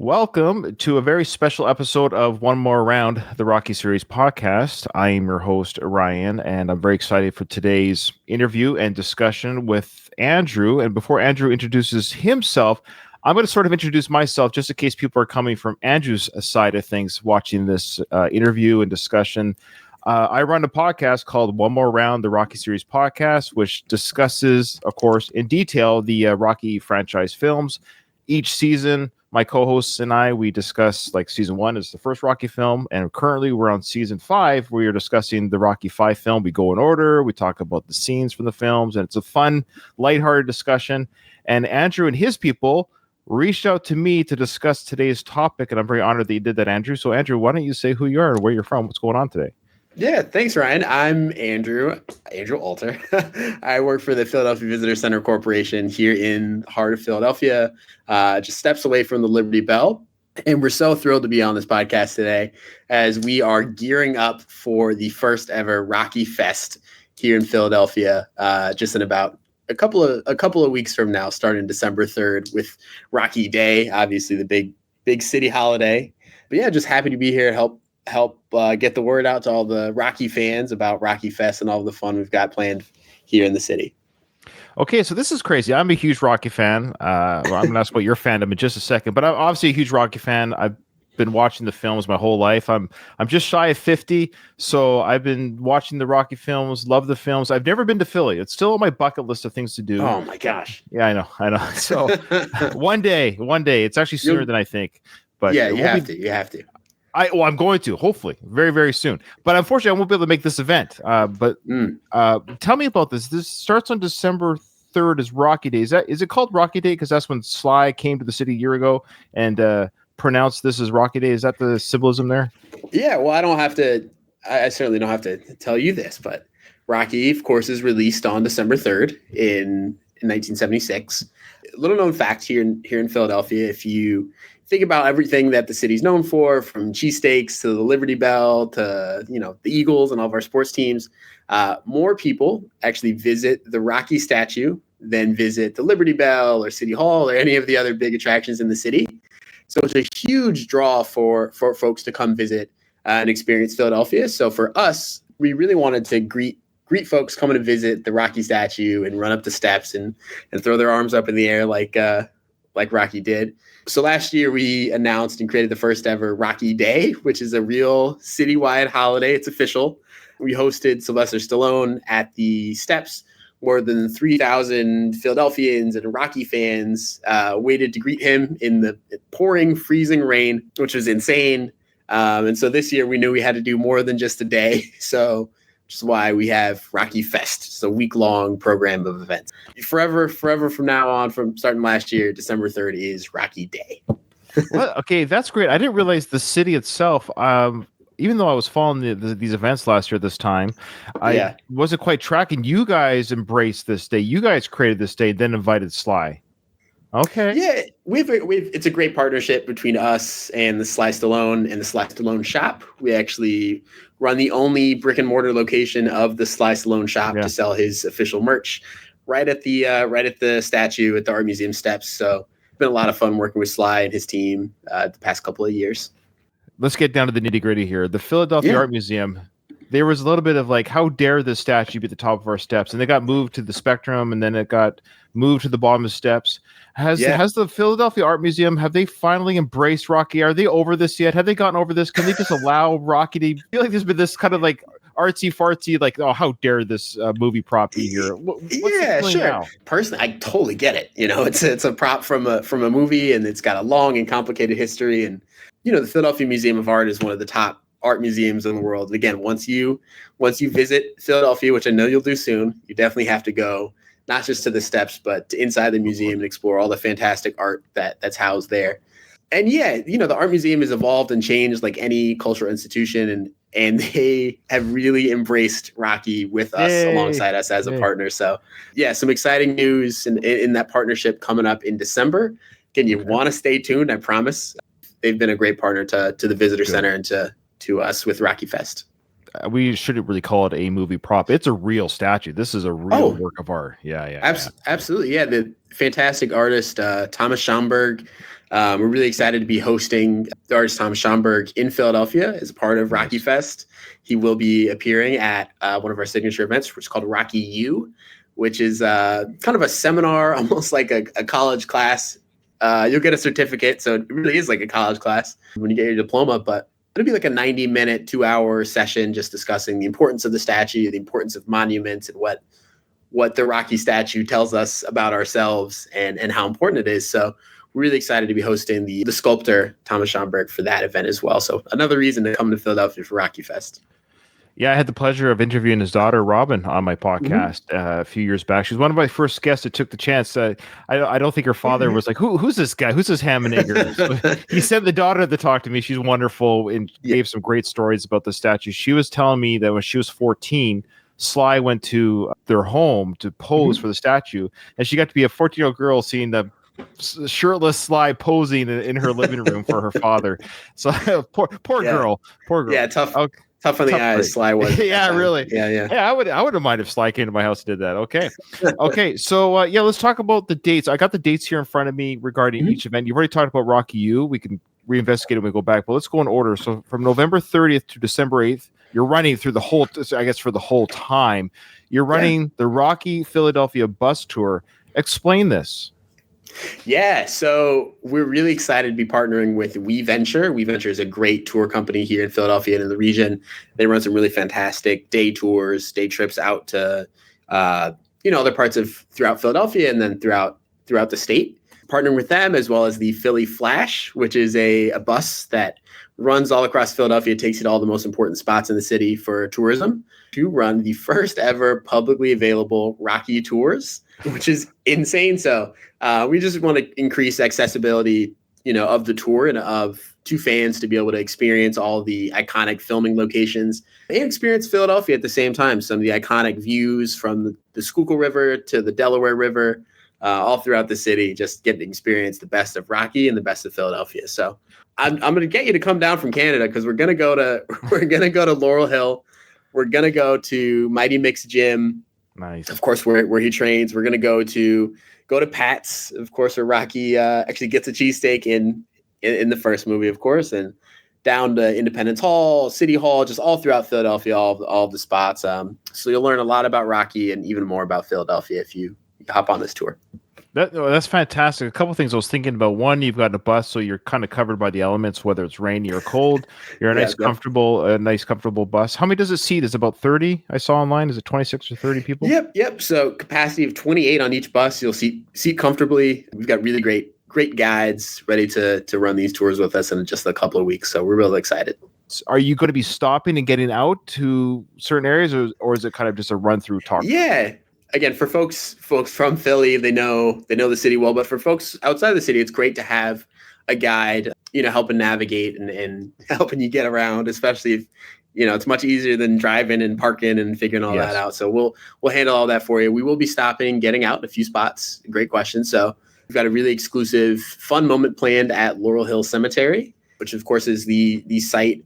Welcome to a very special episode of One More Round, the Rocky Series podcast. I am your host, Ryan, and I'm very excited for today's interview and discussion with Andrew. And before Andrew introduces himself, I'm going to sort of introduce myself just in case people are coming from Andrew's side of things watching this interview and discussion. I run a podcast called One More Round, the Rocky Series podcast, which discusses, of course, in detail the Rocky franchise films. Each season, my co-hosts and we discuss, like, season 1 is the first Rocky film, and currently we're on season 5. We are discussing the Rocky 5 film. We go in order. We talk about the scenes from the films, and it's a fun, lighthearted discussion. And Andrew and his people reached out to me to discuss today's topic, and I'm very honored that you did that, Andrew. So, Andrew, why don't you say who you are and where you're from? What's going on today? Yeah, thanks, Ryan. I'm Andrew Alter. I work for the Philadelphia Visitor Center Corporation here in the heart of Philadelphia, just steps away from the Liberty Bell. And we're so thrilled to be on this podcast today as we are gearing up for the first ever Rocky Fest here in Philadelphia, just in about a couple of weeks from now, starting December 3rd with Rocky Day, obviously the big city holiday. But yeah, just happy to be here to help get the word out to all the Rocky fans about Rocky Fest and all the fun we've got planned here in the city. Okay, so this is crazy. I'm a huge Rocky fan. I'm going to ask about your fandom in just a second, but I'm obviously a huge Rocky fan. I've been watching the films my whole life. I'm just shy of 50, so I've been watching the Rocky films, love the films. I've never been to Philly. It's still on my bucket list of things to do. Oh my gosh. Yeah, I know. So one day, it's actually sooner than I think. But yeah, you have to. I'm going to, hopefully, very, very soon. But unfortunately, I won't be able to make this event. Tell me about this. This starts on December 3rd is Rocky Day. Is it called Rocky Day because that's when Sly came to the city a year ago and pronounced this as Rocky Day? Is that the symbolism there? Yeah, well, I certainly don't have to tell you this, but Rocky, of course, is released on December 3rd in 1976. A little known fact here in Philadelphia, if you think about everything that the city's known for, from cheesesteaks to the Liberty Bell to, the Eagles and all of our sports teams, more people actually visit the Rocky statue than visit the Liberty Bell or City Hall or any of the other big attractions in the city. So it's a huge draw for folks to come visit and experience Philadelphia. So for us, we really wanted to greet folks coming to visit the Rocky statue and run up the steps and throw their arms up in the air like Rocky did. So last year we announced and created the first ever Rocky Day, which is a real citywide holiday. It's official. We hosted Sylvester Stallone at the steps. More than 3,000 Philadelphians and Rocky fans waited to greet him in the pouring, freezing rain, which was insane. And so this year we knew we had to do more than just a day. So which is why we have Rocky Fest. It's a week-long program of events. Forever from now on, from starting last year, December 3rd is Rocky Day. Well, okay, that's great. I didn't realize the city itself, even though I was following these events last year this time, I wasn't quite tracking. You guys embraced this day. You guys created this day, then invited Sly. Okay. Yeah, it's a great partnership between us and the Sly Stallone and the Sly Stallone shop. We actually run the only brick and mortar location of the Sly Stallone shop to sell his official merch right at the statue at the Art Museum steps. So it's been a lot of fun working with Sly and his team the past couple of years. Let's get down to the nitty gritty here. The Philadelphia Art Museum, there was a little bit of like, how dare this statue be at the top of our steps? And they got moved to the Spectrum, and then it got moved to the bottom of the steps. Has the Philadelphia Art Museum, have they finally embraced Rocky? Are they over this yet? Have they gotten over this? Can they just allow Rocky to feel like there's been this kind of like artsy fartsy, like, oh, how dare this movie prop be here? What's sure. now? Personally, I totally get it. It's a prop from a movie, and it's got a long and complicated history. And the Philadelphia Museum of Art is one of the top art museums in the world. Again, once you visit Philadelphia, which I know you'll do soon, you definitely have to go not just to the steps, but to inside the museum and explore all the fantastic art that's housed there. And the art museum has evolved and changed like any cultural institution, and they have really embraced Rocky with us, alongside us as a partner. So some exciting news in that partnership coming up in December. Again, you want to stay tuned, I promise. They've been a great partner to the Visitor Center and to us with Rocky Fest. We shouldn't really call it a movie prop. It's a real statue. This is a real work of art. Yeah. Absolutely. Yeah. The fantastic artist, Thomas Schomburg, We're really excited to be hosting the artist Thomas Schomburg in Philadelphia as a part of Rocky Nice. Fest. He will be appearing at one of our signature events, which is called Rocky U, which is kind of a seminar, almost like a college class. You'll get a certificate, so it really is like a college class when you get your diploma, but it'll be like a 90-minute, 2-hour session just discussing the importance of the statue, the importance of monuments, and what the Rocky statue tells us about ourselves and how important it is. So we're really excited to be hosting the sculptor, Thomas Schomburg, for that event as well. So another reason to come to Philadelphia for Rocky Fest. Yeah, I had the pleasure of interviewing his daughter, Robin, on my podcast a few years back. She was one of my first guests that took the chance. I don't think her father was like, who's this guy? Who's this Hammenegger? So he sent the daughter to talk to me. She's wonderful and gave some great stories about the statue. She was telling me that when she was 14, Sly went to their home to pose for the statue, and she got to be a 14-year-old girl seeing the shirtless Sly posing in her living room for her father. So poor girl. Yeah, tough. Okay. Tough on the eyes, Sly was. Yeah, really. Yeah. I wouldn't mind if Sly came to my house and did that. Okay. So let's talk about the dates. I got the dates here in front of me regarding each event. You've already talked about Rocky U. We can reinvestigate it when we go back, but let's go in order. So from November 30th to December 8th, you're running through the whole, I guess for the whole time, you're running the Rocky Philadelphia bus tour. Explain this. Yeah, so we're really excited to be partnering with We Venture. We Venture is a great tour company here in Philadelphia and in the region. They run some really fantastic day tours, day trips out to other parts of throughout Philadelphia and then throughout the state. Partnering with them as well as the Philly Flash, which is a bus that runs all across Philadelphia, takes you to all the most important spots in the city for tourism, to run the first ever publicly available Rocky tours, which is insane. So we just want to increase accessibility, of the tour and to fans to be able to experience all the iconic filming locations and experience Philadelphia at the same time. Some of the iconic views from the Schuylkill River to the Delaware River, all throughout the city, just get to experience the best of Rocky and the best of Philadelphia. So I'm going to get you to come down from Canada because we're going to go to Laurel Hill. We're going to go to Mighty Mick's gym. Nice. Of course, where he trains. We're going to go to Pat's, of course, where Rocky actually gets a cheesesteak in the first movie, of course, and down to Independence Hall, City Hall, just all throughout Philadelphia, all the spots. So you'll learn a lot about Rocky and even more about Philadelphia if you hop on this tour. That's fantastic. A couple of things I was thinking about. One, you've got a bus, so you're kind of covered by the elements, whether it's rainy or cold. You're a nice, comfortable bus. How many does it seat? Is it about 30? I saw online. Is it 26 or 30 people? Yep. So capacity of 28 on each bus. You'll seat comfortably. We've got really great guides ready to run these tours with us in just a couple of weeks. So we're really excited. Are you going to be stopping and getting out to certain areas, or is it kind of just a run through talk? Yeah. Again, for folks from Philly, they know the city well, but for folks outside of the city, it's great to have a guide, helping navigate and helping you get around, especially if, it's much easier than driving and parking and figuring all that out. So we'll handle all that for you. We will be stopping, getting out in a few spots. Great question. So we've got a really exclusive fun moment planned at Laurel Hill Cemetery, which of course is the site,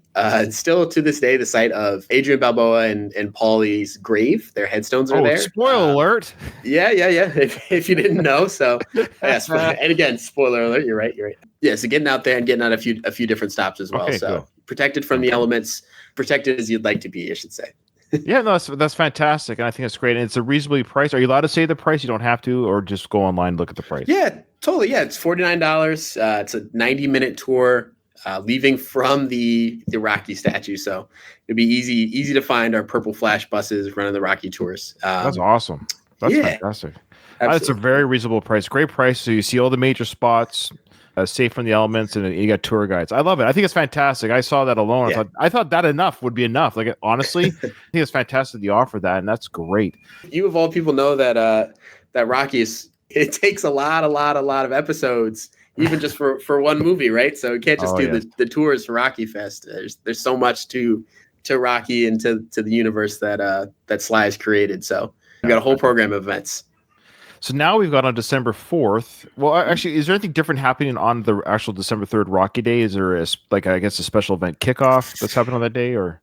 still to this day, the site of Adrian Balboa and Paulie's grave. Their headstones are there. Spoiler alert. Yeah. If you didn't know. So yes. And again, spoiler alert. You're right. Yeah. So getting out there and getting out a few different stops as well. Okay, so cool. Protected from the elements, protected as you'd like to be, I should say. Yeah, no, that's fantastic. And I think that's great. And it's a reasonably priced. Are you allowed to say the price? You don't have to, or just go online and look at the price. Yeah, totally. Yeah. It's $49. It's a 90-minute tour. Leaving from the Rocky statue, so it'd be easy to find our Purple Flash buses running the Rocky tours. That's awesome. That's fantastic. That's a very reasonable price. Great price. So you see all the major spots, safe from the elements, and you got tour guides. I love it. I think it's fantastic. I saw that alone. Yeah. I thought that enough would be enough. Like honestly, I think it's fantastic you offer that, and that's great. You of all people know that Rocky it takes a lot of episodes. Even just for one movie, right? So you can't just do the tours for Rocky Fest. There's so much to Rocky and to the universe that Sly has created. So we've got a whole program of events. So now we've got on December 4th. Well, actually, is there anything different happening on the actual December 3rd Rocky Day? Is there a special event kickoff that's happening on that day, or?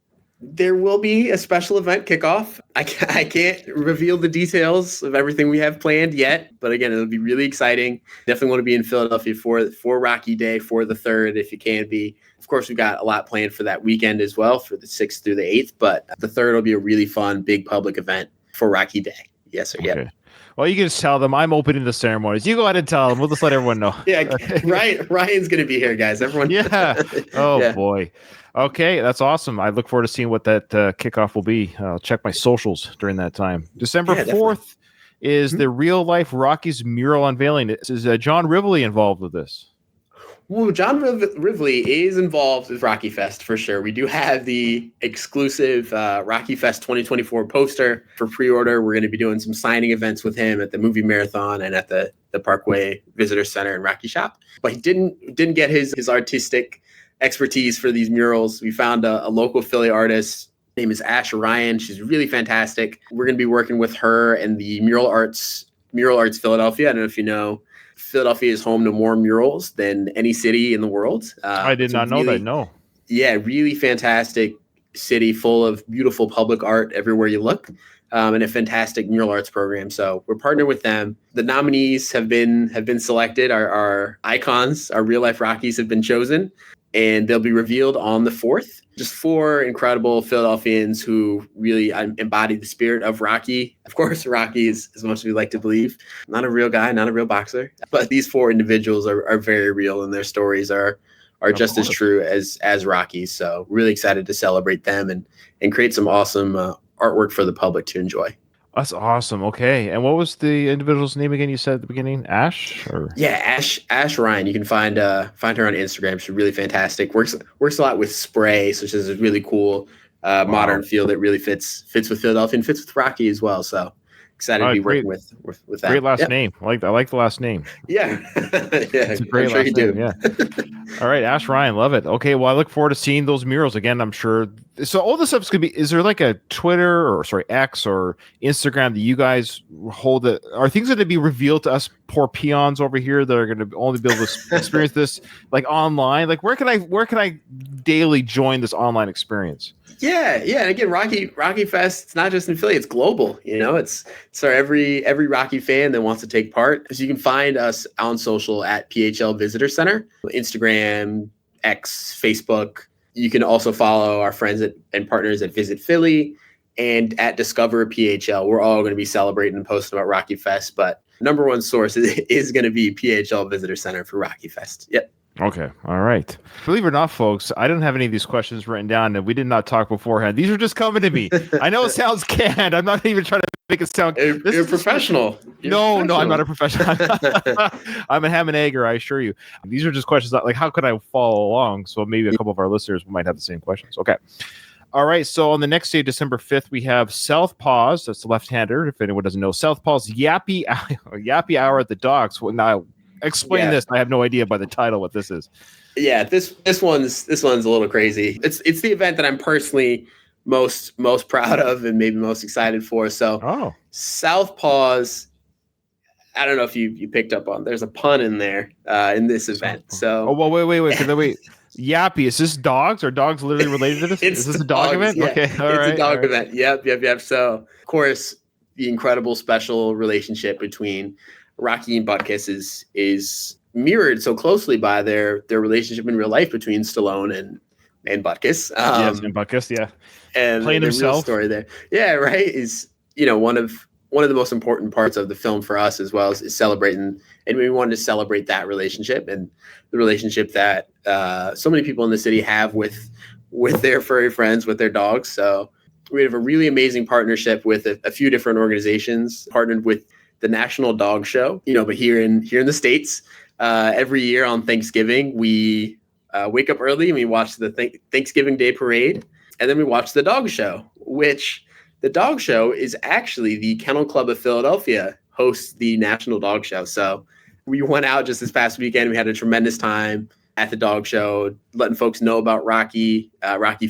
There will be a special event kickoff. I can't reveal the details of everything we have planned yet, but again, it'll be really exciting. Definitely want to be in Philadelphia for Rocky Day, for the 3rd, if you can be. Of course, we've got a lot planned for that weekend as well, for the 6th through the 8th, but the 3rd will be a really fun, big public event for Rocky Day. Yes, sir. Okay. Yep. Well, you can just tell them I'm opening the ceremonies. You go ahead and tell them. We'll just let everyone know. Yeah, Ryan's going to be here, guys. Everyone. Yeah. Oh, yeah. boy. Okay, that's awesome. I look forward to seeing what that kickoff will be. I'll check my socials during that time. December 4th is the Real Life Rockies mural unveiling. Is John Rivoli involved with this? Well, John Rivoli is involved with Rocky Fest for sure. We do have the exclusive Rocky Fest 2024 poster for pre-order. We're going to be doing some signing events with him at the movie marathon and at the Parkway Visitor Center and Rocky Shop. But he didn't get his artistic expertise for these murals. We found a local Philly artist. Her name is Ash Ryan. She's really fantastic. We're going to be working with her and the Mural Arts Philadelphia. I don't know if you know, Philadelphia is home to more murals than any city in the world. I did not know that. No. Yeah, really fantastic city full of beautiful public art everywhere you look, and a fantastic mural arts program. So we're partnered with them. The nominees have been selected. Our icons, our real life Rockies, have been chosen, and they'll be revealed on the 4th. Just 4 incredible Philadelphians who really embody the spirit of Rocky. Of course, Rocky is, as much as we like to believe, not a real guy, not a real boxer. But these 4 individuals are very real, and their stories are just as true as Rocky's. So really excited to celebrate them and create some awesome artwork for the public to enjoy. That's awesome. Okay. And what was the individual's name again? You said at the beginning, Ash? Or? Yeah, Ash Ryan. You can find her on Instagram. She's really fantastic. Works a lot with spray, so she's a really cool modern feel that really fits with Philadelphia and fits with Rocky as well. So excited to be working with that. Great last name. I like the last name. Yeah. It's a great last name. Yeah. All right, Ash Ryan, love it. Okay, well, I look forward to seeing those murals again. I'm sure. So all this stuff's gonna be. Is there like a Twitter X or Instagram that you guys hold? Are things going to be revealed to us poor peons over here that are going to only be able to experience this like online? Like where can I daily join this online experience? Yeah. And again, Rocky Fest, it's not just in Philly, it's global. It's for every Rocky fan that wants to take part. So you can find us on social at PHL Visitor Center, Instagram, X, Facebook. You can also follow our friends and partners at Visit Philly and at Discover PHL. We're all going to be celebrating and posting about Rocky Fest, but number one source is going to be PHL Visitor Center for Rocky Fest. Yep. Okay. All right. Believe it or not, folks, I didn't have any of these questions written down, and we did not talk beforehand. These are just coming to me. I know it sounds canned. I'm not even trying to make it sound. You're professional. No, I'm not a professional. I'm a ham and egger, I assure you. These are just questions that, like, how could I follow along? So maybe a couple of our listeners might have the same questions. Okay. All right. So on the next day, December 5th, we have Southpaws. That's the left-hander. If anyone doesn't know, Southpaws Yappy Hour at the Docks. Well, now, explain this. I have no idea by the title what this is. Yeah, this one's a little crazy. It's the event that I'm personally most proud of and maybe most excited for. So Southpaws, I don't know if you picked up on, there's a pun in there in this event. So wait. Yappy, is this dogs? Are dogs literally related to this? Is this a dog event? Yeah. Okay, it's a dog event. Yep. So of course, the incredible special relationship between Rocky and Butkus is mirrored so closely by their relationship in real life between Stallone and Butkus. Yes, and Butkus, yeah. And playing the himself. Real story there. Yeah, right. Is one of the most important parts of the film for us as well is celebrating, and we wanted to celebrate that relationship and the relationship that so many people in the city have with their furry friends, with their dogs. So we have a really amazing partnership with a few different organizations, partnered with the National Dog Show, but here in the States, every year on Thanksgiving, we wake up early and we watch the Thanksgiving Day Parade, and then we watch the Dog Show, which the Dog Show is actually the Kennel Club of Philadelphia hosts the National Dog Show. So we went out just this past weekend. We had a tremendous time at the Dog Show, letting folks know about Rocky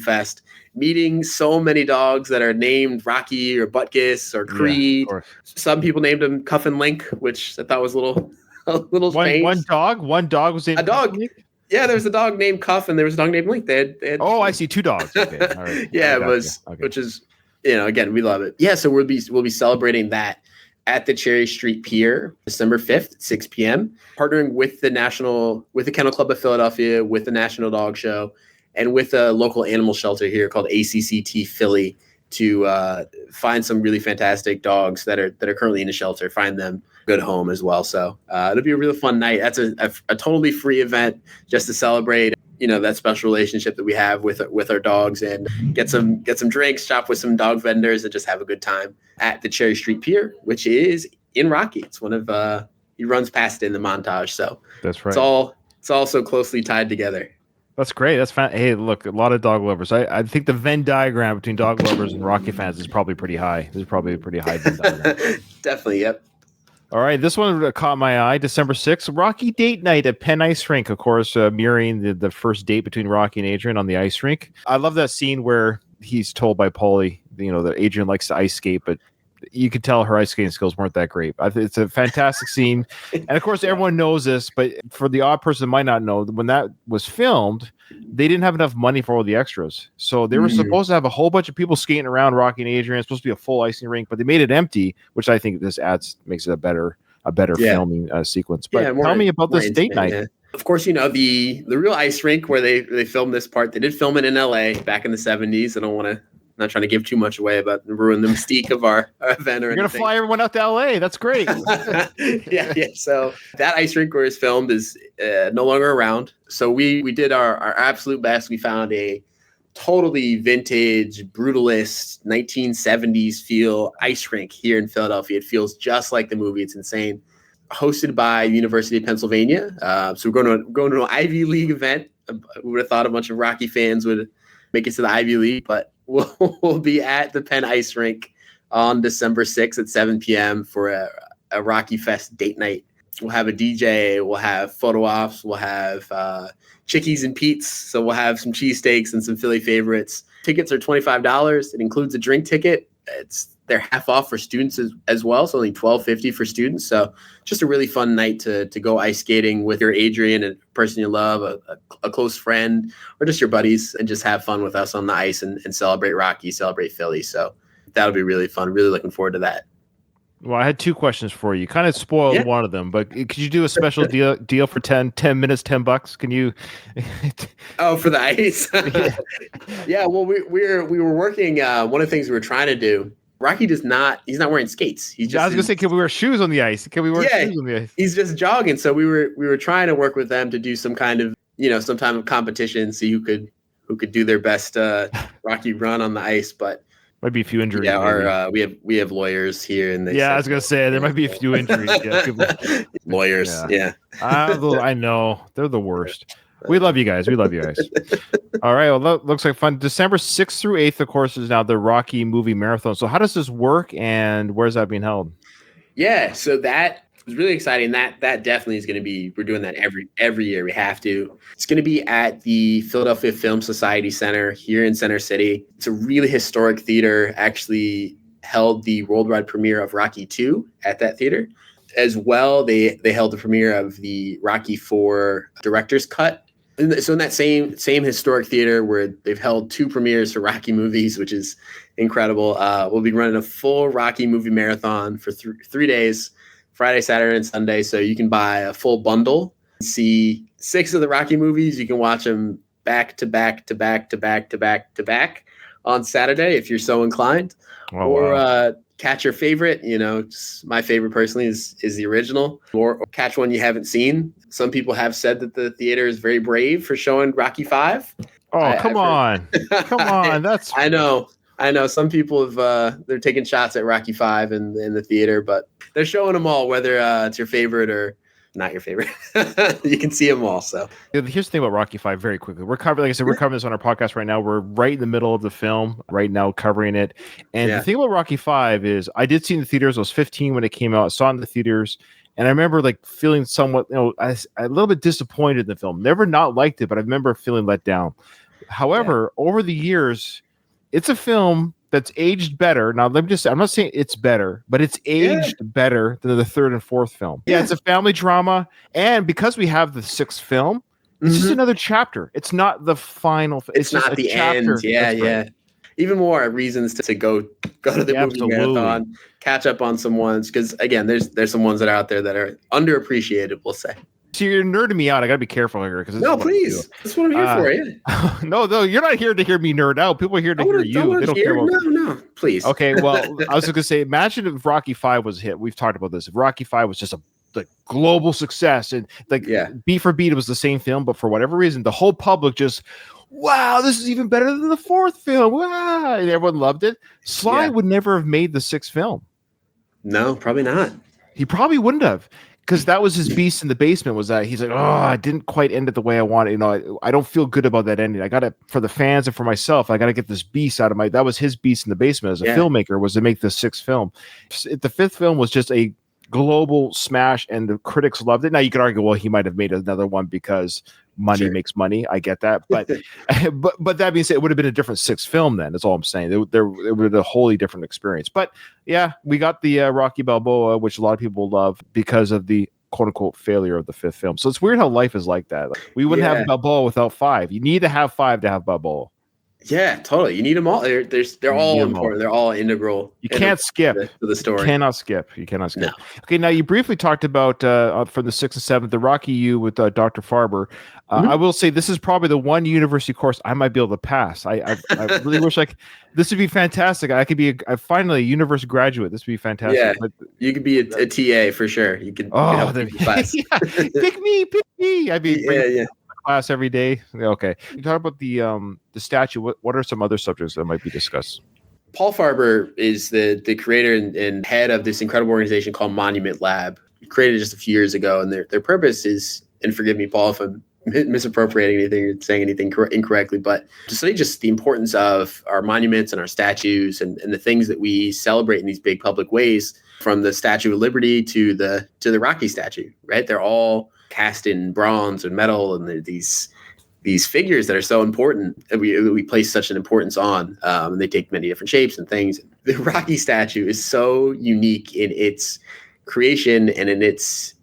Fest, meeting so many dogs that are named Rocky or Butkus or Creed. Yeah, some people named him Cuff and Link, which I thought was a little strange. One dog was named a dog. Yeah, there was a dog named Cuff and there was a dog named Link. They had Oh, I see 2 dogs. Okay, all right. yeah, I it got you. was, Okay. which is, again, we love it. Yeah, so we'll be celebrating that at the Cherry Street Pier, December 5th, 6 p.m., partnering with the Kennel Club of Philadelphia, with the National Dog Show, and with a local animal shelter here called ACCT Philly to find some really fantastic dogs that are currently in the shelter, find them a good home as well. So it'll be a really fun night. That's a totally free event just to celebrate, that special relationship that we have with our dogs, and get some drinks, shop with some dog vendors, and just have a good time at the Cherry Street Pier, which is in Rocky. It's one of he runs past it in the montage, so That's right. It's all so closely tied together. That's great. That's Hey, look, a lot of dog lovers. I think the Venn diagram between dog lovers and Rocky fans is probably pretty high. There's probably a pretty high Venn diagram. Definitely, yep. All right, this one caught my eye. December 6th, Rocky date night at Penn Ice Rink. Of course, mirroring the first date between Rocky and Adrian on the ice rink. I love that scene where he's told by Paulie, that Adrian likes to ice skate, but you could tell her ice skating skills weren't that great. It's a fantastic scene. And of course, everyone knows this, but for the odd person that might not know, when that was filmed, they didn't have enough money for all the extras. So they were supposed to have a whole bunch of people skating around Rocky and Adrian. It's supposed to be a full icing rink, but they made it empty, which I think makes it a better filming sequence. But tell me about this date night. Yeah. Of course, the real ice rink where they filmed this part, they did film it in LA back in the 70s. I don't want to, not trying to give too much away about ruin the mystique of our event or You're going to fly everyone out to LA. That's great. yeah. So that ice rink where it's filmed is no longer around. So we did our absolute best. We found a totally vintage, brutalist, 1970s feel ice rink here in Philadelphia. It feels just like the movie. It's insane. Hosted by University of Pennsylvania. So we're going to an Ivy League event. We would have thought a bunch of Rocky fans would make it to the Ivy League, but we'll be at the Penn Ice Rink on December 6th at 7 p.m. for a Rocky Fest date night. We'll have a DJ, we'll have photo ops, we'll have Chickies and Pete's. So we'll have some cheesesteaks and some Philly favorites. Tickets are $25. It includes a drink ticket. They're half off for students as well, so only $12.50 for students. So just a really fun night to go ice skating with your Adrian, a person you love, a close friend, or just your buddies, and just have fun with us on the ice and celebrate Rocky, celebrate Philly. So that'll be really fun. Really looking forward to that. Well, I had 2 questions for you. Kind of spoiled one of them, but could you do a special deal for 10 minutes, $10? Can you? Oh, for the ice? Yeah. Well, we were working. One of the things we were trying to do. Rocky he's not wearing skates. I was gonna say, can we wear shoes on the ice? Can we wear shoes on the ice? He's just jogging. So we were trying to work with them to do some kind of some type of competition, see who could do their best Rocky run on the ice, but. Might be a few injuries. Yeah, we have lawyers here, and I was gonna say there might be a few injuries. Yeah, lawyers. Yeah. I know they're the worst. We love you guys. All right. Well, that looks like fun. December 6th through 8th, of course, is now the Rocky movie marathon. So how does this work, and where's that being held? Yeah. So that was really exciting. That definitely is going to be. We're doing that every year. We have to. It's going to be at the Philadelphia Film Society Center here in Center City. It's a really historic theater. Actually, held the worldwide premiere of Rocky II at that theater. As well, they held the premiere of the Rocky IV director's cut. So in that same historic theater where they've held 2 premieres for Rocky movies, which is incredible, we'll be running a full Rocky movie marathon for 3 days, Friday, Saturday, and Sunday. So you can buy a full bundle, see 6 of the Rocky movies. You can watch them back to back to back to back to back to back on Saturday if you're so inclined. Oh, wow. Catch your favorite. My favorite personally is the original, or catch one you haven't seen. Some people have said that the theater is very brave for showing Rocky V. Oh, come on. That's I know. Some people have they're taking shots at Rocky V in the theater, but they're showing them all, whether it's your favorite or not your favorite. You can see them all. So here's the thing about Rocky V very quickly. We're covering this on our podcast right now. We're right in the middle of the film right now, covering it. And the thing about Rocky V is I did see in the theaters. I was 15 when it came out. I saw it in the theaters. And I remember feeling somewhat, a little bit disappointed in the film. Never not liked it, but I remember feeling let down. However, over the years, it's a film that's aged better. Now, let me just say, I'm not saying it's better, but it's aged better than the 3rd and 4th film. Yeah, it's a family drama. And because we have the 6th film, It's just another chapter. It's not the final. It's just not a the chapter. end. Yeah, That's yeah. right. Even more reasons to go to the movie marathon, catch up on some ones, because again, there's some ones that are out there that are underappreciated, we'll say. So you're nerding me out. I got to be careful here because no, please. That's what I'm here for. Yeah. no, you're not here to hear me nerd out. People are here to hear you. They don't care about. No, please. Okay, well, I was just gonna say, imagine if Rocky V was a hit. We've talked about this. If Rocky V was just a global success, and beat for beat, it was the same film, but for whatever reason, the whole public just, wow, this is even better than the fourth film. Wow, and everyone loved it. Sly would never have made the sixth film. No, probably not. He probably wouldn't have. Because that was his beast in the basement, was that he's like, oh, I didn't quite end it the way I wanted. You know, I don't feel good about that ending. I got to, for the fans and for myself, I got to get this beast out of that was his beast in the basement as a filmmaker, was to make the sixth film. The fifth film was just a global smash and the critics loved it. Now you could argue, well, he might have made another one because money makes money. I get that. But, but that being said, it would have been a different sixth film then. That's all I'm saying. It would have been a wholly different experience. But yeah, we got the Rocky Balboa, which a lot of people love because of the quote unquote failure of the fifth film. So it's weird how life is like that. We wouldn't have Balboa without five. You need to have five to have Balboa. Yeah, totally. You need them all. They're all important. They're all integral. You can't skip to the story. You cannot skip. No. Okay, now you briefly talked about from the 6th and 7th, the Rocky U with Dr. Farber. I will say this is probably the one university course I might be able to pass. I really wish this would be fantastic. I could be finally a university graduate. This would be fantastic. Yeah, but, you could be a TA for sure. You could. Pick me. I'd be class every day. Okay. You talk about the statue. What are some other subjects that might be discussed? Paul Farber is the creator and head of this incredible organization called Monument Lab, created just a few years ago. And their purpose is, and forgive me, Paul, if I'm misappropriating anything or saying anything incorrectly, but to study just the importance of our monuments and our statues and the things that we celebrate in these big public ways, from the Statue of Liberty to the Rocky statue, right? They're all cast in bronze and metal, and these figures that are so important that we place such an importance on. And they take many different shapes and things. The Rocky statue is so unique in its creation and in its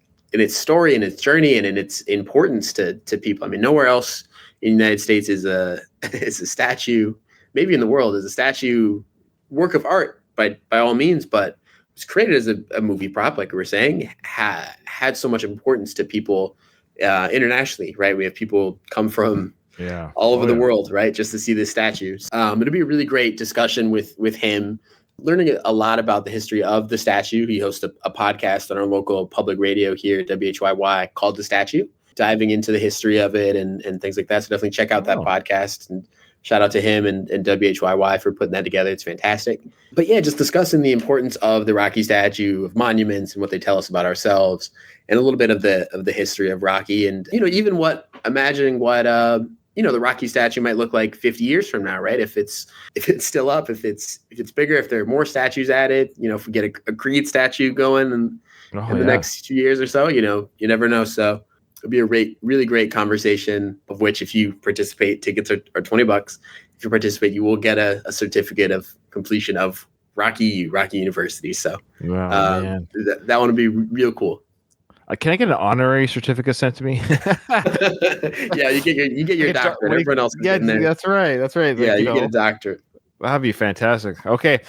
story and its journey and in its importance to people. I mean, nowhere else in the United States is a statue, maybe in the world, is a statue work of art by all means, but was created as a movie prop, like we were saying, had so much importance to people internationally, right? We have people come from all over the world, right, just to see this statue. It'll be a really great discussion with him, learning a lot about the history of the statue. He hosts a podcast on our local public radio here at WHYY called The Statue, diving into the history of it and things like that. So definitely check out that podcast, and shout out to him and WHYY for putting that together. It's fantastic. But yeah, just discussing the importance of the Rocky statue, of monuments and what they tell us about ourselves, and a little bit of the history of Rocky. And, even imagining what, the Rocky statue might look like 50 years from now, right? If it's still up, if it's bigger, if there are more statues added, if we get a Creed statue going in the next few years or so, you never know. So it'll be a really great conversation, of which, if you participate, tickets are $20. If you participate, you will get a certificate of completion of Rocky University. So that one will be real cool. Can I get an honorary certificate sent to me? Yeah, you get your doctorate. Everyone else is in there. That's right. Yeah, you get a doctorate. That'd be fantastic. Okay,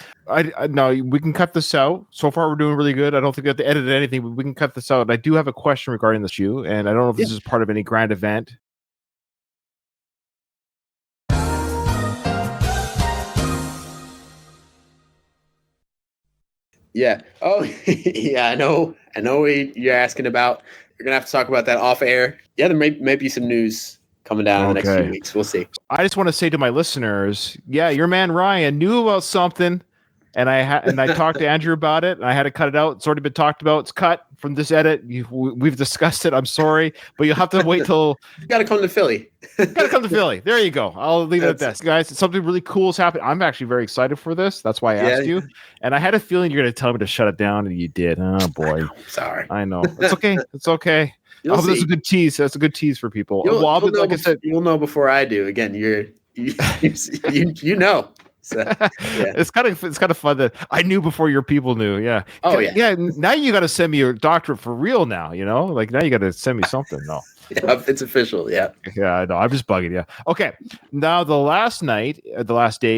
now we can cut this out. So far, we're doing really good. I don't think we have to edit anything, but we can cut this out. And I do have a question regarding the shoe, and I don't know if this is part of any grand event. Yeah. Oh, yeah. I know what you're asking about. You're gonna have to talk about that off air. Yeah, there may be some news coming down in the next few weeks. We'll see. I just want to say to my listeners, your man Ryan knew about something, and I talked to Andrew about it, and I had to cut it out. It's already been talked about. It's cut from this edit. We've discussed it. I'm sorry, but you'll have to wait till you got to come to Philly. There you go. I'll leave it at that, guys. Something really cool has happened. I'm actually very excited for this. That's why I asked you, and I had a feeling you're going to tell me to shut it down, and you did. Oh boy, sorry. I know. It's okay. It's okay. That's a good tease. That's a good tease for people. You'll know before I do. Again, you know. So yeah. It's kind of fun that I knew before your people knew. Yeah. Oh yeah. Yeah. Now you got to send me your doctorate for real now, like now you got to send me something. No. Yeah, it's official. Yeah. Yeah, I know. I'm just bugging you. Okay. Now the last day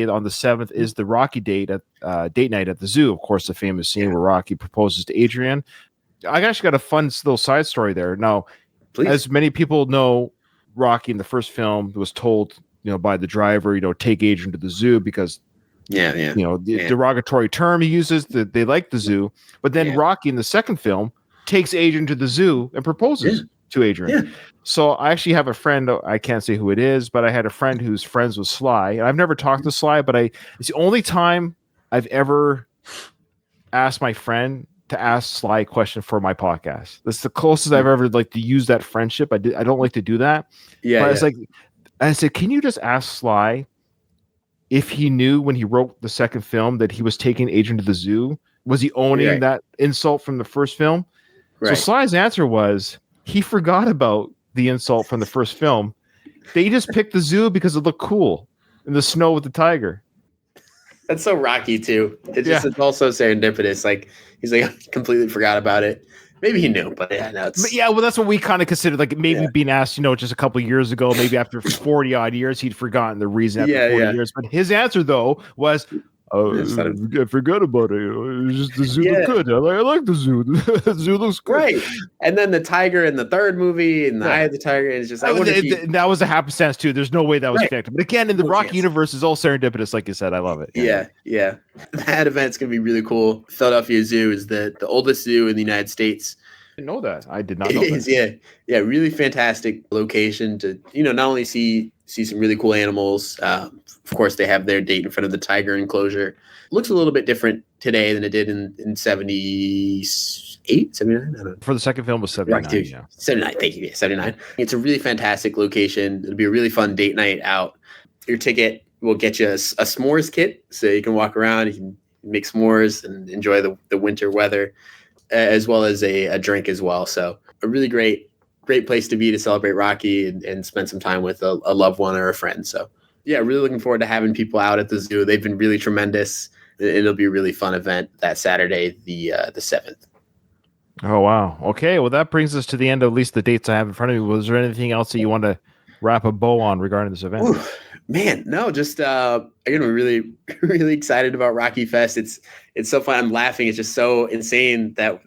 on the 7th is the Rocky date night at the zoo. Of course, the famous scene where Rocky proposes to Adrian. I actually got a fun little side story there. Now, Please. as many people know, Rocky in the first film was told, by the driver, take Adrian to the zoo because the derogatory term he uses that they like the zoo. But then Rocky in the second film takes Adrian to the zoo and proposes to Adrian. So I actually have a friend, I can't say who it is, but I had a friend who's friends with Sly. And I've never talked to Sly, but it's the only time I've ever asked my friend to ask Sly a question for my podcast. That's the closest I've ever to use that friendship. I don't like to do that. Yeah. But it's I said, can you just ask Sly if he knew when he wrote the second film that he was taking Adrian to the zoo? Was he owning that insult from the first film? Right. So Sly's answer was he forgot about the insult from the first film. They just picked the zoo because it looked cool in the snow with the tiger. That's so Rocky too. It's also serendipitous. He's I completely forgot about it. Maybe he knew, but well, that's what we kind of considered. Maybe being asked, just a couple of years ago, maybe after 40 odd years, he'd forgotten the reason after 40 years. But his answer though was, I forgot about it. It's just the zoo looked good. I like the zoo. The zoo looks good. Right. And then the tiger in the third movie and the Eye of the Tiger is just that was a happenstance too. There's no way that was connected. But again, in the Rocky universe, is all serendipitous, like you said. I love it. Yeah. That event's gonna be really cool. Philadelphia Zoo is the oldest zoo in the United States. I didn't know that. I did not know that. Yeah, really fantastic location to not only see some really cool animals. Of course, they have their date in front of the tiger enclosure. Looks a little bit different today than it did in 78, 79? I don't know. For the second film was 79. Yeah. 79, thank you. Yeah, 79. It's a really fantastic location. It'll be a really fun date night out. Your ticket will get you a s'mores kit, so you can walk around, you can make s'mores and enjoy the winter weather, as well as a drink as well. So a really great place to be to celebrate Rocky and spend some time with a loved one or a friend. So yeah, really looking forward to having people out at the zoo. They've been really tremendous. It'll be a really fun event that Saturday, the 7th. Oh, wow. Okay. Well, that brings us to the end of at least the dates I have in front of me. Was there anything else that you want to wrap a bow on regarding this event? Ooh, man, no, just, again, we're really, really excited about Rocky Fest. It's so fun. I'm laughing. It's just so insane that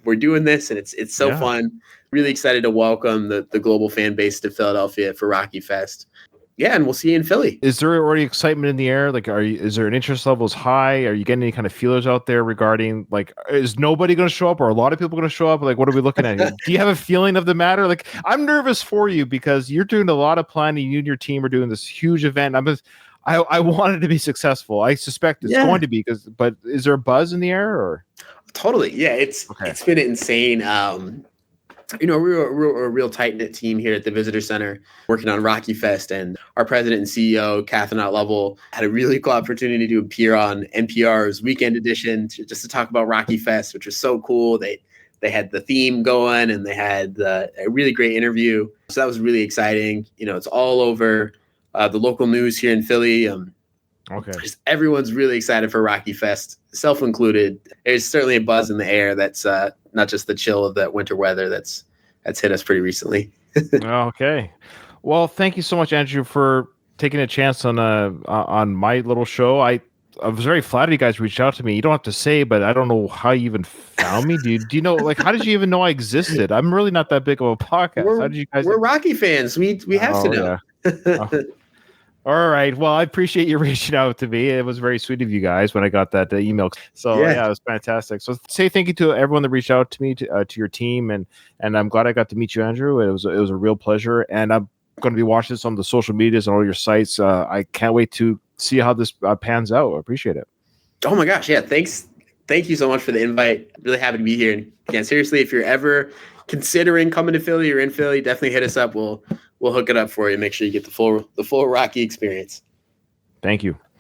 we're doing this, and it's so fun. Really excited to welcome the global fan base to Philadelphia for Rocky Fest. Yeah, and we'll see you in Philly. Is there already excitement in the air? Is there an interest levels high? Are you getting any kind of feelers out there regarding is nobody going to show up or a lot of people going to show up? What are we looking at here? Do you have a feeling of the matter? I'm nervous for you because you're doing a lot of planning. You and your team are doing this huge event. I want it to be successful. I suspect it's going to be but is there a buzz in the air or? Totally. Yeah, it's been insane. We're a real tight-knit team here at the Visitor Center working on Rocky Fest, and our president and CEO, Catherine Lovell, had a really cool opportunity to appear on NPR's Weekend Edition just to talk about Rocky Fest, which was so cool. They had the theme going, and they had a really great interview. So that was really exciting. It's all over the local news here in Philly. Just everyone's really excited for Rocky Fest, self included. There's certainly a buzz in the air that's not just the chill of that winter weather that's hit us pretty recently. Okay. Well, thank you so much, Andrew, for taking a chance on my little show. I was very flattered you guys reached out to me. You don't have to say, but I don't know how you even found me. Do you know, how did you even know I existed? I'm really not that big of a podcast. How did you guys? We're Rocky fans. We have to know. Yeah. All right. Well, I appreciate you reaching out to me. It was very sweet of you guys when I got that email. So yeah, it was fantastic. So say thank you to everyone that reached out to me, to your team, and I'm glad I got to meet you, Andrew. It was a real pleasure, and I'm going to be watching this on the social medias and all your sites. I can't wait to see how this pans out. I appreciate it. Oh my gosh, yeah! Thanks. Thank you so much for the invite. Really happy to be here. And again, seriously, if you're ever considering coming to Philly or in Philly, definitely hit us up. We'll hook it up for you. Make sure you get the full Rocky experience. Thank you.